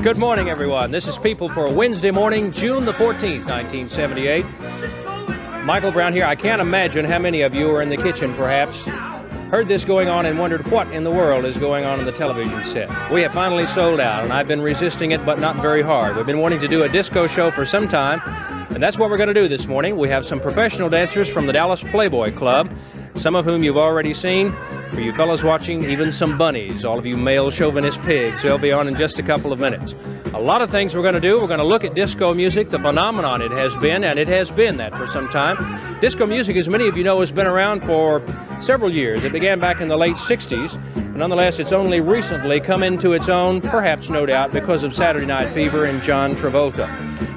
Good morning, everyone. This is People for a Wednesday morning, June the 14th, 1978. Michael Brown here. I can't imagine how many of you are in the kitchen, perhaps, heard this going on and wondered what in the world is going on in the television set. We have finally sold out, and I've been resisting it, but not very hard. We've been wanting to do a disco show for some time, and that's what we're going to do this morning. We have some professional dancers from the Dallas Playboy Club, some of whom you've already seen. For you fellas watching, even some bunnies, all of you male chauvinist pigs. They'll be on in just a couple of minutes. A lot of things we're going to do. We're going to look at disco music, the phenomenon it has been, and it has been that for some time. Disco music, as many of you know, has been around for several years. It began back in the late 60s, but nonetheless, it's only recently come into its own, perhaps, no doubt, because of Saturday Night Fever and John Travolta.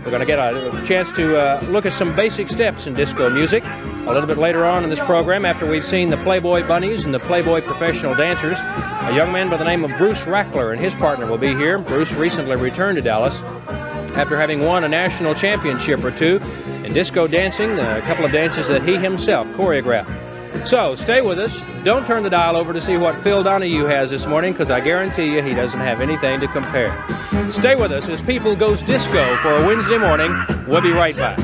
We're going to get a chance to look at some basic steps in disco music a little bit later on in this program, after we've seen the Playboy Bunnies and the Playboy Professional Dancers. A young man by the name of Bruce Rackler and his partner will be here. Bruce recently returned to Dallas after having won a national championship or two in disco dancing, a couple of dances that he himself choreographed. So stay with us. Don't turn the dial over to see what Phil Donahue has this morning, because I guarantee you he doesn't have anything to compare. Stay with us as People goes disco for a Wednesday morning. We'll be right back.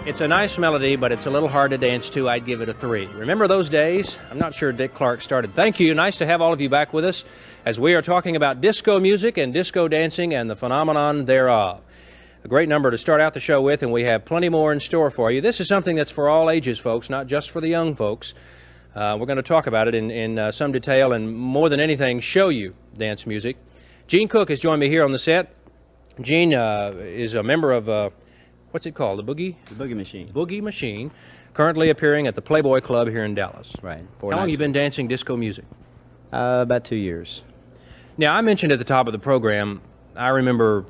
It's a nice melody, but it's a little hard to dance to. I'd give it a 3. Remember those days? I'm not sure Dick Clark started. Thank you. Nice to have all of you back with us as we are talking about disco music and disco dancing and the phenomenon thereof. A great number to start out the show with, and we have plenty more in store for you. This is something that's for all ages, folks, not just for the young folks. We're going to talk about it in some detail and, more than anything, show you dance music. Gene Cook has joined me here on the set. Gene is a member of... what's it called? The Boogie? The Boogie Machine. Boogie Machine, currently appearing at the Playboy Club here in Dallas. Right. How long have you been dancing disco music? About 2 years. Now, I mentioned at the top of the program, I remember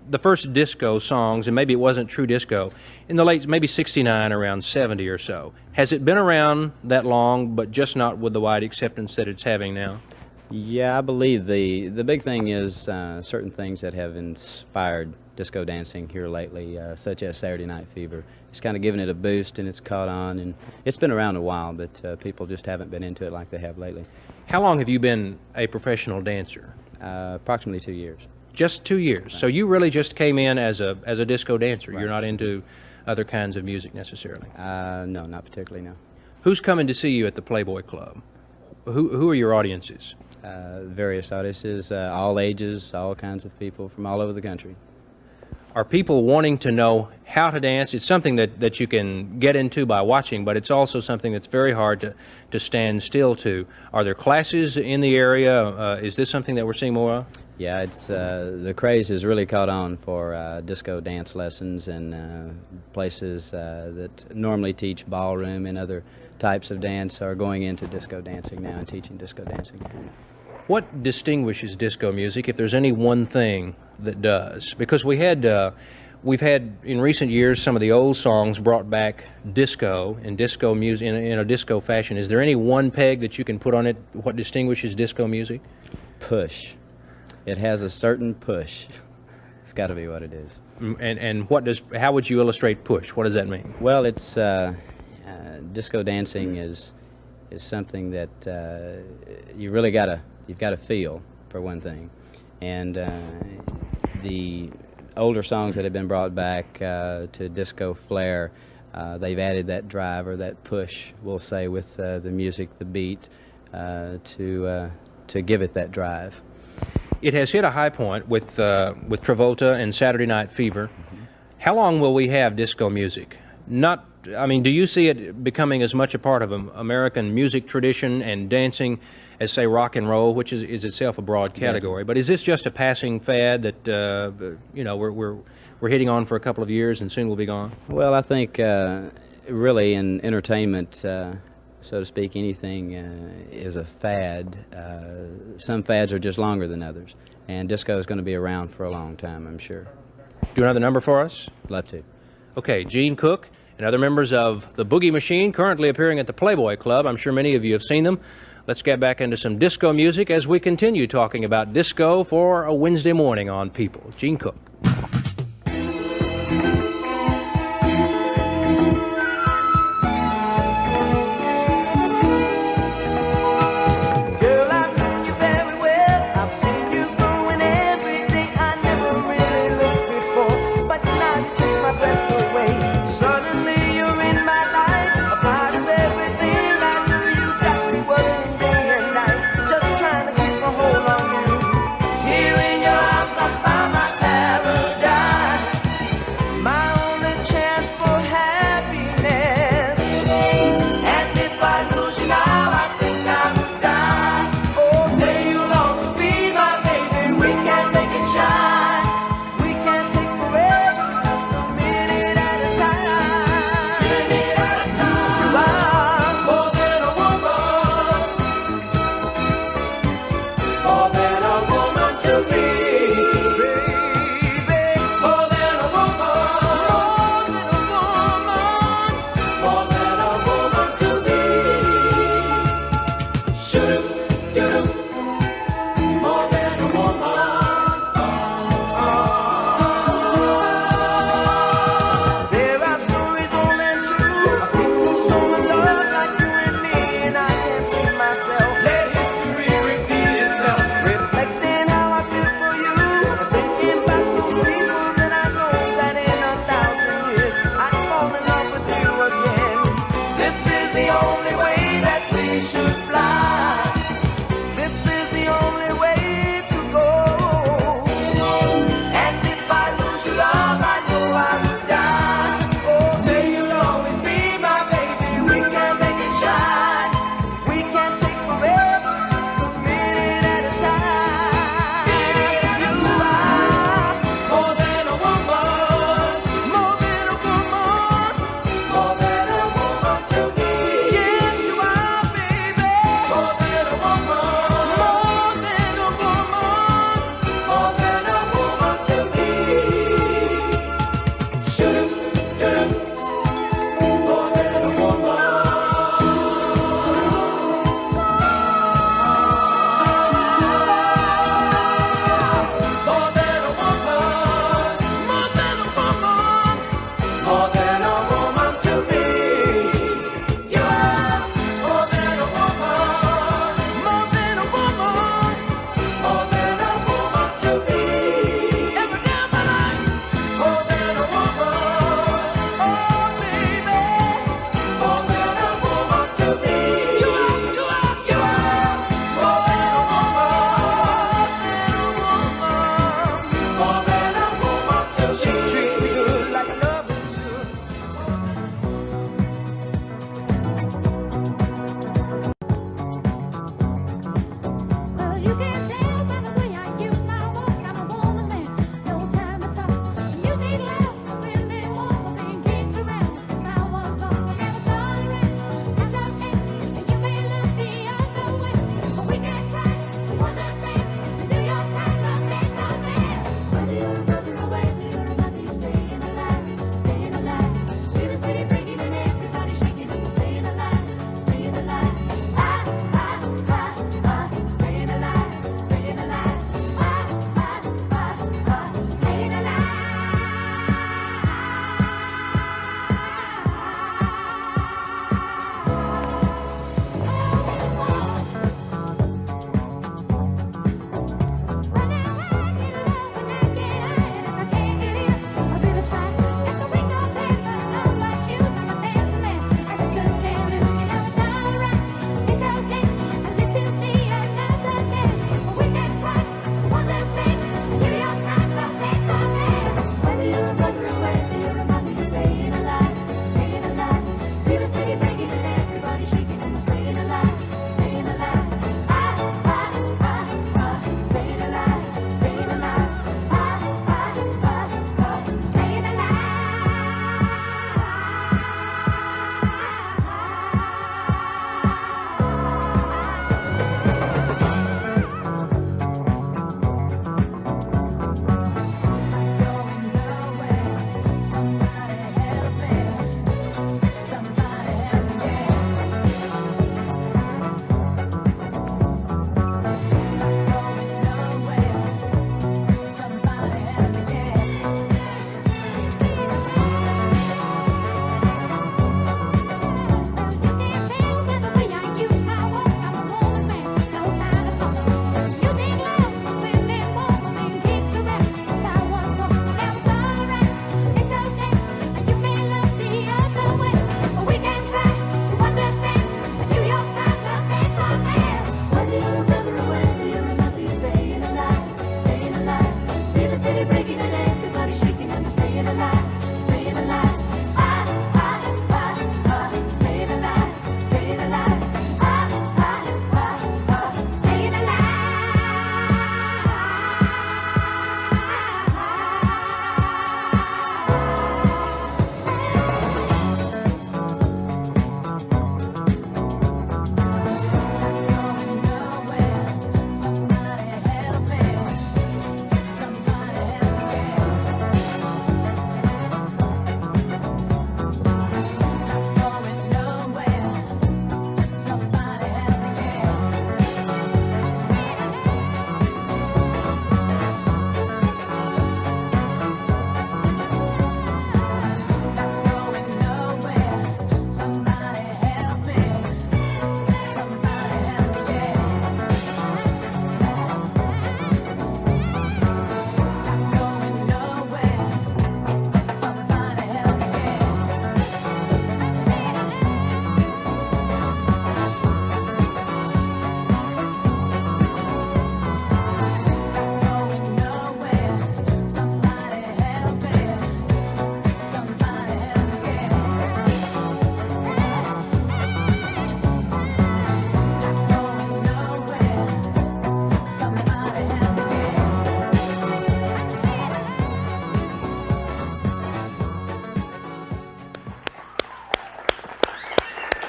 the first disco songs, and maybe it wasn't true disco, in the late, maybe 69, around 70 or so. Has it been around that long, but just not with the wide acceptance that it's having now? Yeah, I believe the big thing is certain things that have inspired disco dancing here lately, such as Saturday Night Fever. It's kind of given it a boost, and it's caught on, and it's been around a while, but people just haven't been into it like they have lately. How long have you been a professional dancer? Approximately 2 years. Just 2 years. Right. So you really just came in as a disco dancer. Right. You're not into other kinds of music necessarily. No, not particularly, no. Who's coming to see you at the Playboy Club? Who are your audiences? Various audiences, all ages, all kinds of people from all over the country. Are people wanting to know how to dance? It's something that you can get into by watching, but it's also something that's very hard to stand still to. Are there classes in the area? Is this something that we're seeing more of? Yeah, it's the craze has really caught on for disco dance lessons, and places that normally teach ballroom and other types of dance are going into disco dancing now and teaching disco dancing. What distinguishes disco music, if there's any one thing that does? Because we've had in recent years some of the old songs brought back disco and disco music in a disco fashion. Is there any one peg that you can put on it? What distinguishes disco music? Push. It has a certain push. It's got to be what it is. And how would you illustrate push? What does that mean? Well, it's disco dancing is something that you really you've got to feel, for one thing, and the older songs that have been brought back to disco flair, they've added that drive or that push, we'll say, with the music, the beat, to give it that drive. It has hit a high point with Travolta and Saturday Night Fever. Mm-hmm. How long will we have disco music? Do you see it becoming as much a part of American music tradition and dancing as, say, rock and roll, which is itself a broad category? Yeah. But is this just a passing fad that we're hitting on for a couple of years and soon will be gone? Well, I think really in entertainment, so to speak, anything is a fad. Some fads are just longer than others, and disco is going to be around for a long time, I'm sure. Do another number for us? Love to. Okay, Gene Cook and other members of the Boogie Machine, currently appearing at the Playboy Club. I'm sure many of you have seen them. Let's get back into some disco music as we continue talking about disco for a Wednesday morning on People. Gene Cook. Here in your arms, I find my paradise.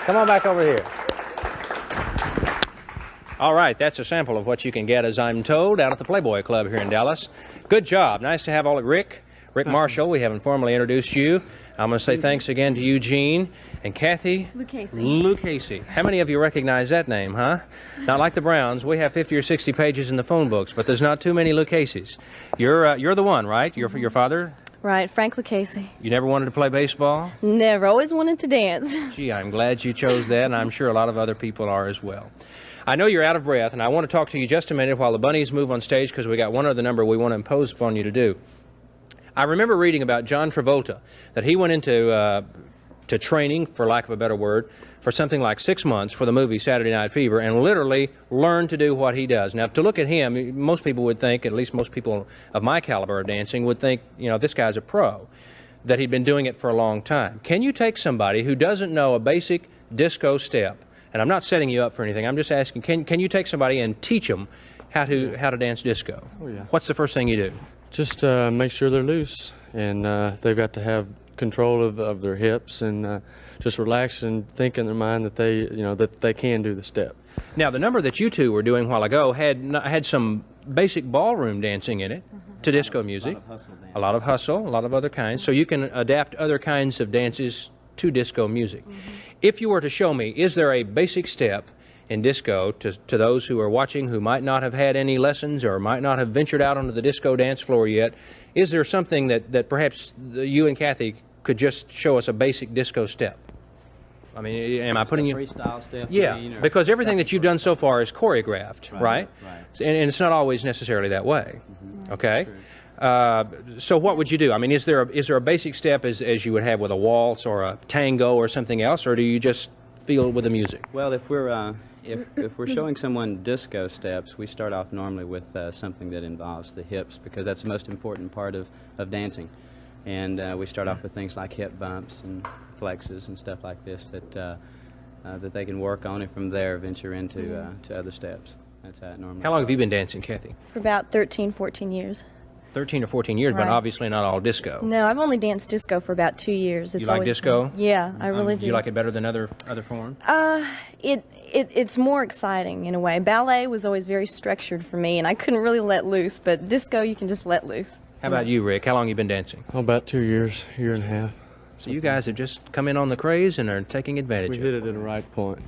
Come on back over here. All right, that's a sample of what you can get, as I'm told, down at the Playboy Club here in Dallas. Good job. Nice to have all Rick Marshall. We haven't formally introduced you. I'm going to say thanks again to Eugene and Kathy. Lucchese. How many of you recognize that name, huh? Not like the Browns. We have 50 or 60 pages in the phone books, but there's not too many Lucchese's. You're the one, right? Your father? Right, Frank Lucchese. You never wanted to play baseball? Never. Always wanted to dance. Gee, I'm glad you chose that, and I'm sure a lot of other people are as well. I know you're out of breath, and I want to talk to you just a minute while the bunnies move on stage, because we got one other number we want to impose upon you to do. I remember reading about John Travolta, that he went into to training, for lack of a better word, for something like 6 months for the movie Saturday Night Fever, and literally learned to do what he does. Now, to look at him, most people would think, at least most people of my caliber of dancing, would think, you know, this guy's a pro, that he'd been doing it for a long time. Can you take somebody who doesn't know a basic disco step, and I'm not setting you up for anything, I'm just asking, can you take somebody and teach them how to dance disco? Oh, yeah. What's the first thing you do? Just make sure they're loose, and they've got to have control of their hips, and just relax and think in their mind that they can do the step. Now, the number that you two were doing a while ago had some basic ballroom dancing in it to disco music. A lot of hustle, a lot of other kinds. So you can adapt other kinds of dances to disco music. If you were to show me, is there a basic step in disco to those who are watching who might not have had any lessons or might not have ventured out onto the disco dance floor yet? Is there something that perhaps you and Kathy could just show us a basic disco step? I mean, am I putting you... freestyle step? Yeah, because everything that you've done so far is choreographed, right? And it's not always necessarily that way, okay? So what would you do? I mean, is there a basic step as you would have with a waltz or a tango or something else, or do you just feel with the music? Well, if we're showing someone disco steps, we start off normally with something that involves the hips, because that's the most important part of dancing. And we start off with things like hip bumps and flexes and stuff like this that they can work on, and from there venture into to other steps. That's how it normally. How long have you been dancing, Kathy? For about 13, 14 years. 13 or 14 years, but Right. obviously not all disco. No, I've only danced disco for about 2 years. It's You like always disco? been- Yeah, I really do. Do you like it better than other forms? It's more exciting in a way. Ballet was always very structured for me, and I couldn't really let loose, but disco you can just let loose. How about you, Rick? How long have you been dancing? Oh, about 2 years, year and a half. So you guys have just come in on the craze and are taking advantage We of hit it. it at the right point.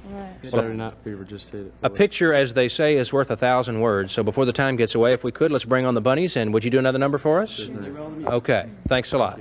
Saturday Night Fever just hit it. A picture, as they say, is worth 1,000 words. So before the time gets away, if we could, let's bring on the bunnies. And would you do another number for us? Okay. Thanks a lot.